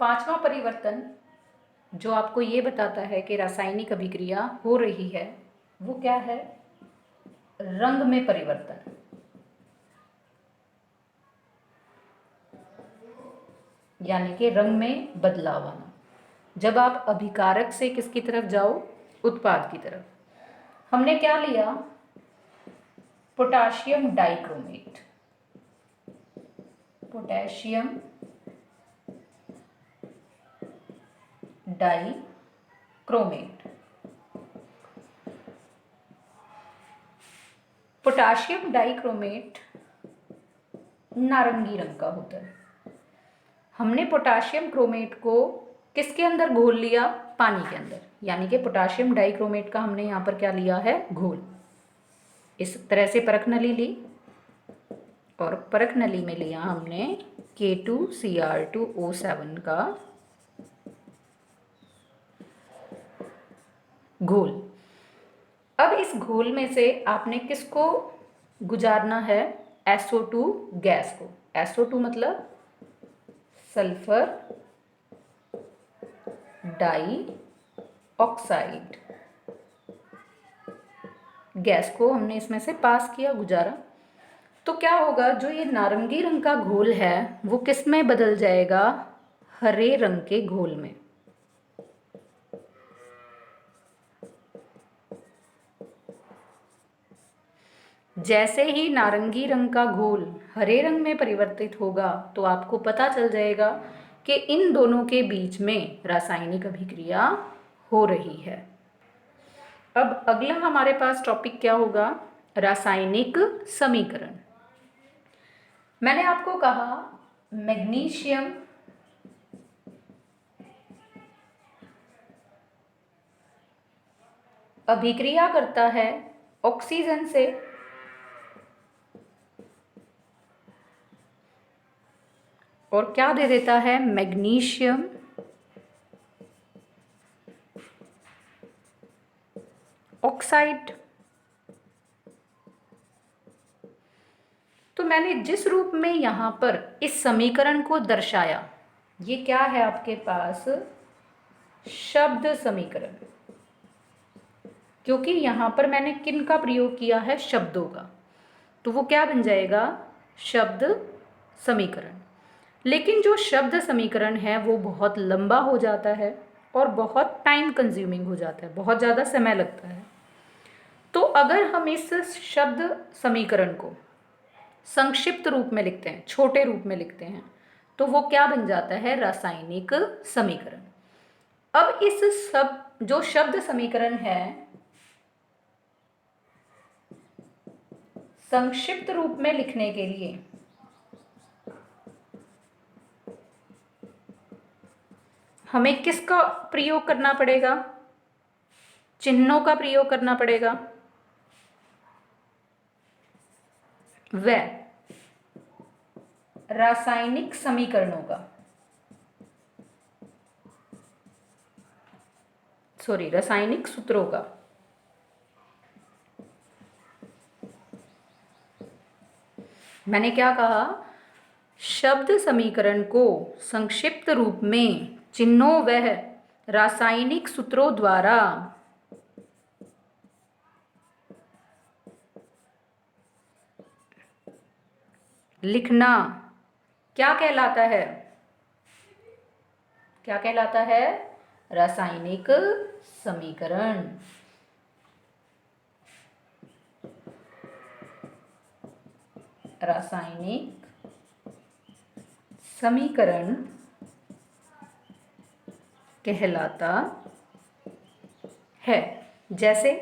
पांचवा परिवर्तन जो आपको ये बताता है कि रासायनिक अभिक्रिया हो रही है वो क्या है? रंग में परिवर्तन। यानी कि रंग में बदलाव आना। जब आप अभिकारक से किसकी तरफ जाओ? उत्पाद की तरफ। हमने क्या लिया? Potassium dichromate. Potassium dichromate. Potassium dichromate नारंगी रंग का होता है। हमने पोटाशियम क्रोमेट को किसके अंदर घोल लिया? पानी के अंदर। यानी कि पोटाशियम डाइक्रोमेट का हमने यहाँ पर क्या लिया है? घोल। इस तरह से परख नली ली और परख नली में लिया हमने K2Cr2O7 का घोल। अब इस घोल में से आपने किसको गुजारना है? SO2 गैस को। SO2 मतलब सल्फर डाई ऑक्साइड गैस को हमने इसमें से पास किया, गुजारा। तो क्या होगा? जो ये नारंगी रंग का घोल है वो किस में बदल जाएगा? हरे रंग के घोल में। जैसे ही नारंगी रंग का घोल हरे रंग में परिवर्तित होगा तो आपको पता चल जाएगा कि इन दोनों के बीच में रासायनिक अभिक्रिया हो रही है। अब अगला हमारे पास टॉपिक क्या होगा? रासायनिक समीकरण। मैंने आपको कहा मैग्नीशियम अभिक्रिया करता है ऑक्सीजन से और क्या दे देता है? Magnesium oxide. तो मैंने जिस रूप में यहाँ पर इस समीकरण को दर्शाया, ये क्या है आपके पास? शब्द समीकरण। क्योंकि यहाँ पर मैंने किन का प्रयोग किया है? शब्दों का। तो वो क्या बन जाएगा? शब्द समीकरण। लेकिन जो शब्द समीकरण है वो बहुत लंबा हो जाता है और बहुत टाइम कंज्यूमिंग हो जाता है, बहुत ज़्यादा समय लगता है। तो अगर हम इस शब्द समीकरण को संक्षिप्त रूप में लिखते हैं, छोटे रूप में लिखते हैं, तो वो क्या बन जाता है? रासायनिक समीकरण। अब इस जो शब्द समीकरण है संक्षिप्त रूप में लिखने के लिए हमें किसका प्रयोग करना पड़ेगा? चिन्हों का प्रयोग करना पड़ेगा। वह रासायनिक समीकरणों का, रासायनिक सूत्रों का। मैंने क्या कहा? शब्द समीकरण को संक्षिप्त रूप में चिन्हों व रासायनिक सूत्रों द्वारा लिखना क्या कहलाता है? क्या कहलाता है? रासायनिक समीकरण। रासायनिक समीकरण कहलाता है। जैसे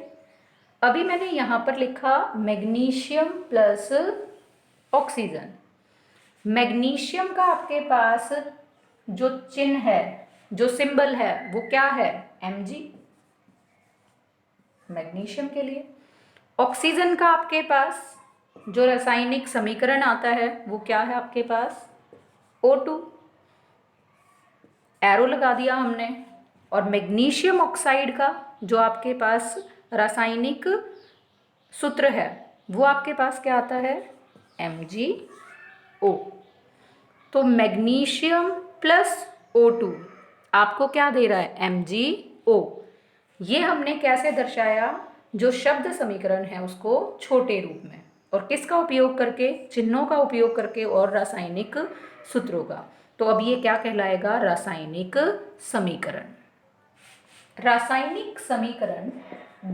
अभी मैंने यहाँ पर लिखा मैग्नीशियम प्लस ऑक्सीजन। मैग्नीशियम का आपके पास जो चिन्ह है, जो सिंबल है, वो क्या है? Mg मैग्नीशियम के लिए। ऑक्सीजन का आपके पास जो रासायनिक समीकरण आता है वो क्या है आपके पास? O2। एरो लगा दिया हमने। और मैग्नीशियम ऑक्साइड का जो आपके पास रासायनिक सूत्र है वो आपके पास क्या आता है? MgO। तो मैग्नीशियम प्लस O2। आपको क्या दे रहा है, MgO। ये हमने कैसे दर्शाया, जो शब्द समीकरण है उसको छोटे रूप में, और किसका उपयोग करके, चिन्हों का उपयोग करके और रासायनिक सूत्रों का। तो अब ये क्या कहलाएगा, रासायनिक समीकरण। रासायनिक समीकरण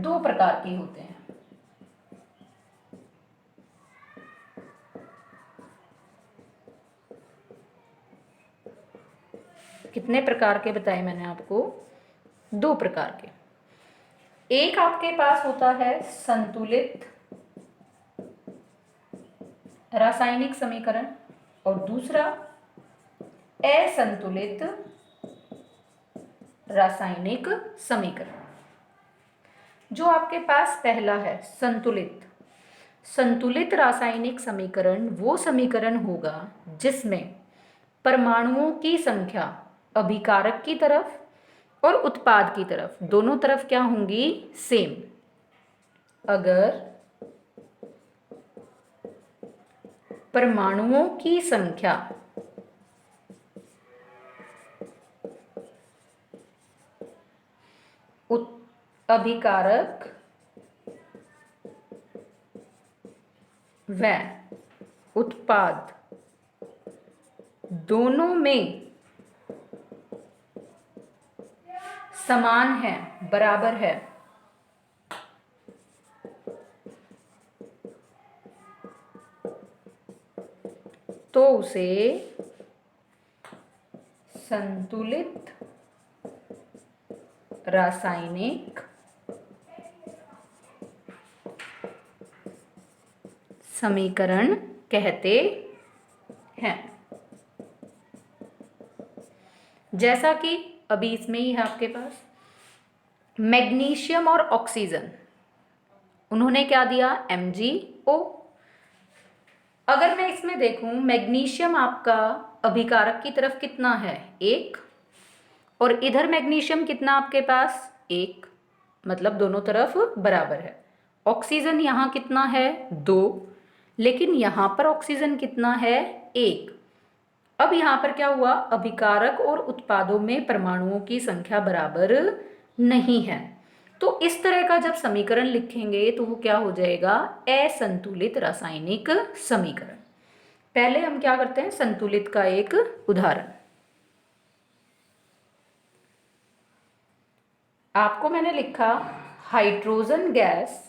दो प्रकार के होते हैं। कितने प्रकार के बताए मैंने आपको, दो प्रकार के। एक आपके पास होता है संतुलित रासायनिक समीकरण, और दूसरा असंतुलित रासायनिक समीकरण। जो आपके पास पहला है संतुलित, संतुलित रासायनिक समीकरण वो समीकरण होगा जिसमें परमाणुओं की संख्या अभिकारक की तरफ और उत्पाद की तरफ, दोनों तरफ क्या होंगी, सेम। अगर परमाणुओं की संख्या अभिकारक व उत्पाद दोनों में समान है, बराबर है, तो उसे संतुलित रासायनिक समीकरण कहते हैं। जैसा कि अभी इसमें ही है आपके पास मैग्नीशियम और ऑक्सीजन, उन्होंने क्या दिया, MgO। अगर मैं इसमें देखूं, मैग्नीशियम आपका अभिकारक की तरफ कितना है, 1, और इधर मैग्नीशियम कितना आपके पास, 1, मतलब दोनों तरफ बराबर है। ऑक्सीजन यहाँ कितना है, 2, लेकिन यहाँ पर ऑक्सीजन कितना है, 1। अब यहाँ पर क्या हुआ, अभिकारक और उत्पादों में परमाणुओं की संख्या बराबर नहीं है। तो इस तरह का जब समीकरण लिखेंगे तो वो क्या हो जाएगा, असंतुलित रासायनिक समीकरण। पहले हम क्या करते हैं, संतुलित का एक उदाहरण। आपको मैंने लिखा हाइड्रोजन गैस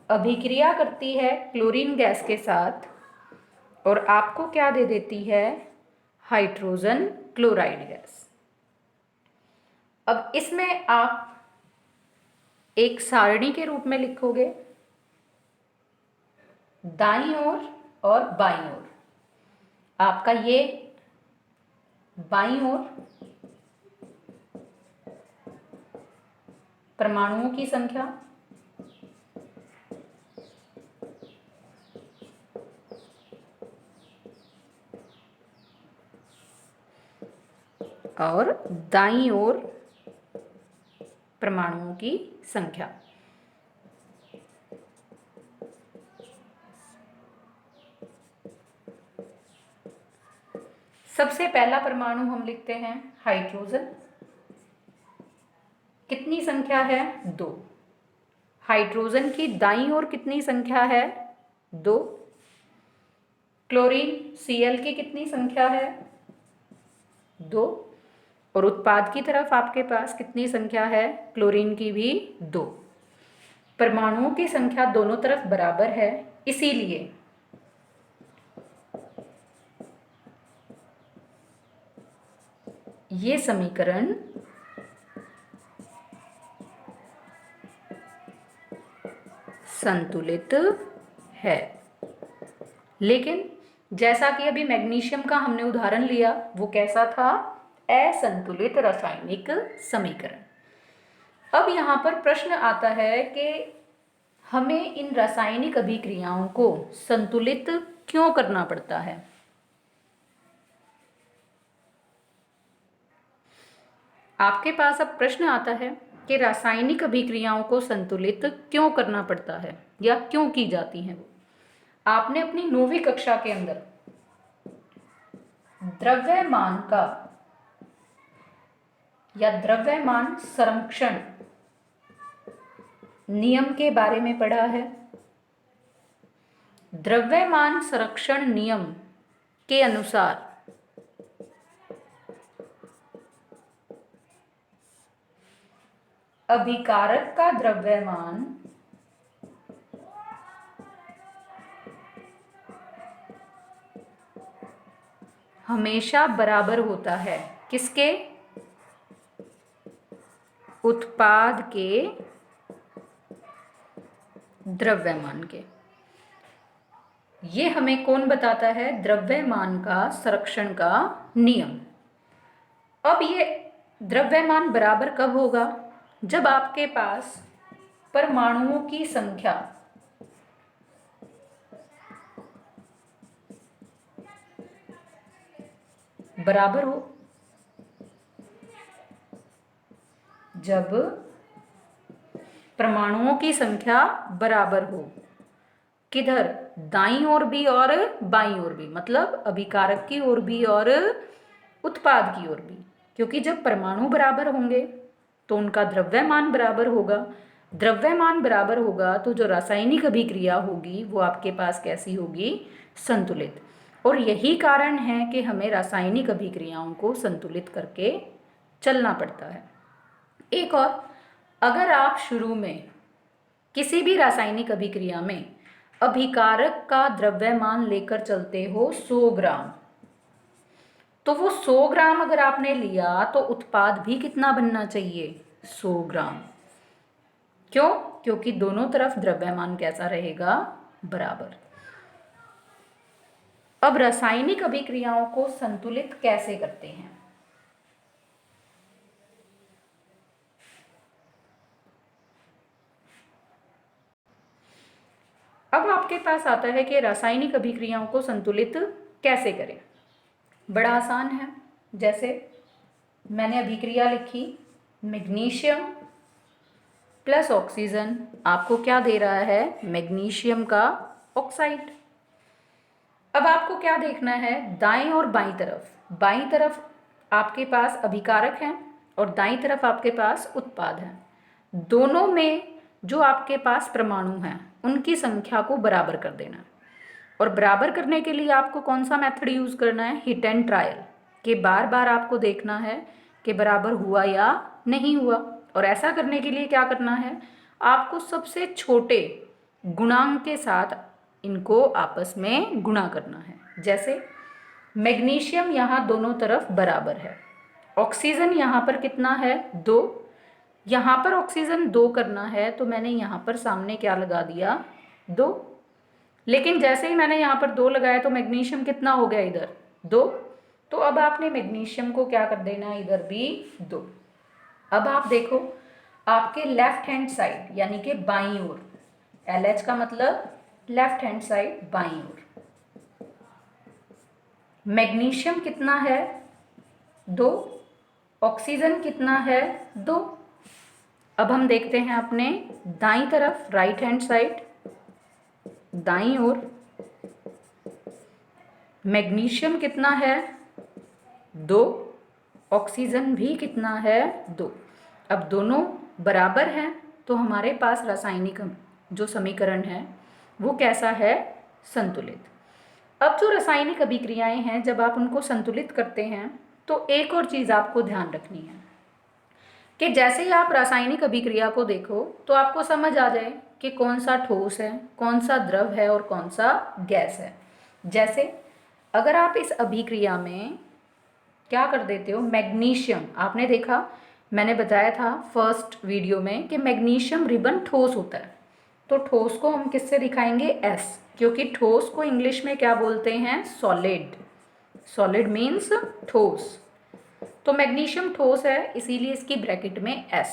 अभिक्रिया करती है क्लोरीन गैस के साथ, और आपको क्या दे देती है, हाइड्रोजन क्लोराइड गैस। अब इसमें आप एक सारणी के रूप में लिखोगे, दाईं ओर और बाईं ओर। आपका ये बाईं ओर परमाणुओं की संख्या, और दाईं ओर परमाणुओं की संख्या। सबसे पहला परमाणु हम लिखते हैं हाइड्रोजन, कितनी संख्या है, 2। हाइड्रोजन की दाईं ओर कितनी संख्या है, 2। क्लोरीन Cl की कितनी संख्या है, 2। और उत्पाद की तरफ आपके पास कितनी संख्या है, क्लोरीन की भी 2। परमाणुओं की संख्या दोनों तरफ बराबर है, इसीलिए ये समीकरण संतुलित है। लेकिन जैसा कि अभी मैग्नीशियम का हमने उदाहरण लिया, वो कैसा था, असंतुलित रासायनिक समीकरण। अब यहाँ पर प्रश्न आता है कि हमें इन रासायनिक अभिक्रियाओं को संतुलित क्यों करना पड़ता है। आपके पास अब प्रश्न आता है कि रासायनिक अभिक्रियाओं को संतुलित क्यों करना पड़ता है या क्यों की जाती हैं। आपने अपनी 9वीं कक्षा के अंदर द्रव्यमान का या द्रव्यमान संरक्षण नियम के बारे में पढ़ा है। द्रव्यमान संरक्षण नियम के अनुसार अभिकारक का द्रव्यमान हमेशा बराबर होता है किसके? उत्पाद के द्रव्यमान के। ये हमें कौन बताता है? द्रव्यमान का संरक्षण का नियम। अब ये द्रव्यमान बराबर कब होगा? जब आपके पास परमाणुओं की संख्या बराबर हो। जब परमाणुओं की संख्या बराबर हो, किधर? दाईं ओर भी और बाईं ओर भी, मतलब अभिकारक की ओर भी और उत्पाद की ओर भी। क्योंकि जब परमाणु बराबर होंगे तो उनका द्रव्यमान बराबर होगा। द्रव्यमान बराबर होगा तो जो रासायनिक अभिक्रिया होगी वो आपके पास कैसी होगी? संतुलित। और यही कारण है कि हमें रासायनिक अभिक्रियाओं को संतुलित करके चलना पड़ता है। एक और, अगर आप शुरू में किसी भी रासायनिक अभिक्रिया में अभिकारक का द्रव्यमान लेकर चलते हो 100 ग्राम, तो वो 100 ग्राम अगर आपने लिया तो उत्पाद भी कितना बनना चाहिए? 100 ग्राम। क्यों? क्योंकि दोनों तरफ द्रव्यमान कैसा रहेगा? बराबर। अब रासायनिक अभिक्रियाओं को संतुलित कैसे करते हैं? अब आपके पास आता है कि रासायनिक अभिक्रियाओं को संतुलित कैसे करें। बड़ा आसान है। जैसे मैंने अभिक्रिया लिखी, मैग्नीशियम प्लस ऑक्सीजन आपको क्या दे रहा है? मैग्नीशियम का ऑक्साइड। अब आपको क्या देखना है? दाएं और बाईं तरफ। बाईं तरफ आपके पास अभिकारक हैं और दाईं तरफ आपके पास उत्पाद हैं। दोनों में जो आपके पास परमाणु हैं उनकी संख्या को बराबर कर देना। और बराबर करने के लिए आपको कौन सा मेथड यूज़ करना है? हिट एंड ट्रायल, कि बार बार आपको देखना है कि बराबर हुआ या नहीं हुआ। और ऐसा करने के लिए क्या करना है? आपको सबसे छोटे गुणांक के साथ इनको आपस में गुणा करना है। जैसे मैग्नीशियम यहाँ दोनों तरफ बराबर है, ऑक्सीजन यहाँ पर कितना है? 2। यहाँ पर ऑक्सीजन 2 करना है तो मैंने यहाँ पर सामने क्या लगा दिया? 2। लेकिन जैसे ही मैंने यहाँ पर 2 लगाया तो मैग्नीशियम कितना हो गया? इधर 2। तो अब आपने मैग्नीशियम को क्या कर देना? इधर भी 2। अब आप देखो, आपके लेफ्ट हैंड साइड यानी कि बाईं ओर, LH का मतलब लेफ्ट हैंड साइड, बाईं ओर, मैग्नीशियम कितना है? 2। ऑक्सीजन कितना है? 2। अब हम देखते हैं अपने दाईं तरफ, राइट हैंड साइड, दाईं ओर, मैग्नीशियम कितना है? 2। ऑक्सीजन भी कितना है? 2। अब दोनों बराबर हैं तो हमारे पास रासायनिक जो समीकरण है वो कैसा है? संतुलित। अब जो रासायनिक अभिक्रियाएं हैं जब आप उनको संतुलित करते हैं तो एक और चीज़ आपको ध्यान रखनी है कि जैसे ही आप रासायनिक अभिक्रिया को देखो तो आपको समझ आ जाए कि कौन सा ठोस है, कौन सा द्रव है और कौन सा गैस है। जैसे अगर आप इस अभिक्रिया में क्या कर देते हो? मैग्नीशियम, आपने देखा, मैंने बताया था फर्स्ट वीडियो में कि मैग्नीशियम रिबन ठोस होता है। तो ठोस को हम किससे दिखाएंगे? S, क्योंकि ठोस को इंग्लिश में क्या बोलते हैं? सॉलिड। सॉलिड मीन्स ठोस। तो मैग्नीशियम ठोस है इसीलिए इसकी ब्रैकेट में S।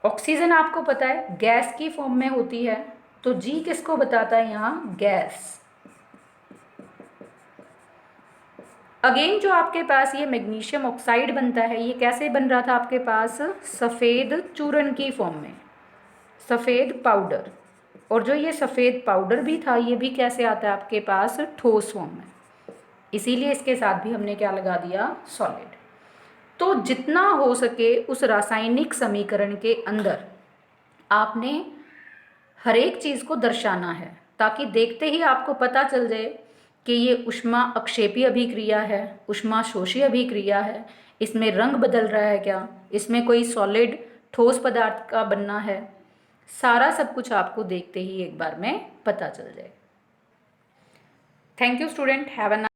ऑक्सीजन आपको पता है गैस की फॉर्म में होती है, तो G किसको बताता है यहाँ? गैस। अगेन जो आपके पास ये मैग्नीशियम ऑक्साइड बनता है, ये कैसे बन रहा था आपके पास? सफ़ेद चूर्ण की फॉर्म में, सफ़ेद पाउडर। और जो ये सफ़ेद पाउडर भी था ये भी कैसे आता है आपके पास? ठोस फॉर्म में। इसीलिए इसके साथ भी हमने क्या लगा दिया? सॉलिड। तो जितना हो सके उस रासायनिक समीकरण के अंदर आपने हर एक चीज़ को दर्शाना है, ताकि देखते ही आपको पता चल जाए कि ये ऊष्मा अक्षेपी अभिक्रिया है, ऊष्मा शोषी अभिक्रिया है, इसमें रंग बदल रहा है क्या, इसमें कोई सॉलिड ठोस पदार्थ का बनना है, सारा सब कुछ आपको देखते ही एक बार में पता चल जाए। Thank you student, have a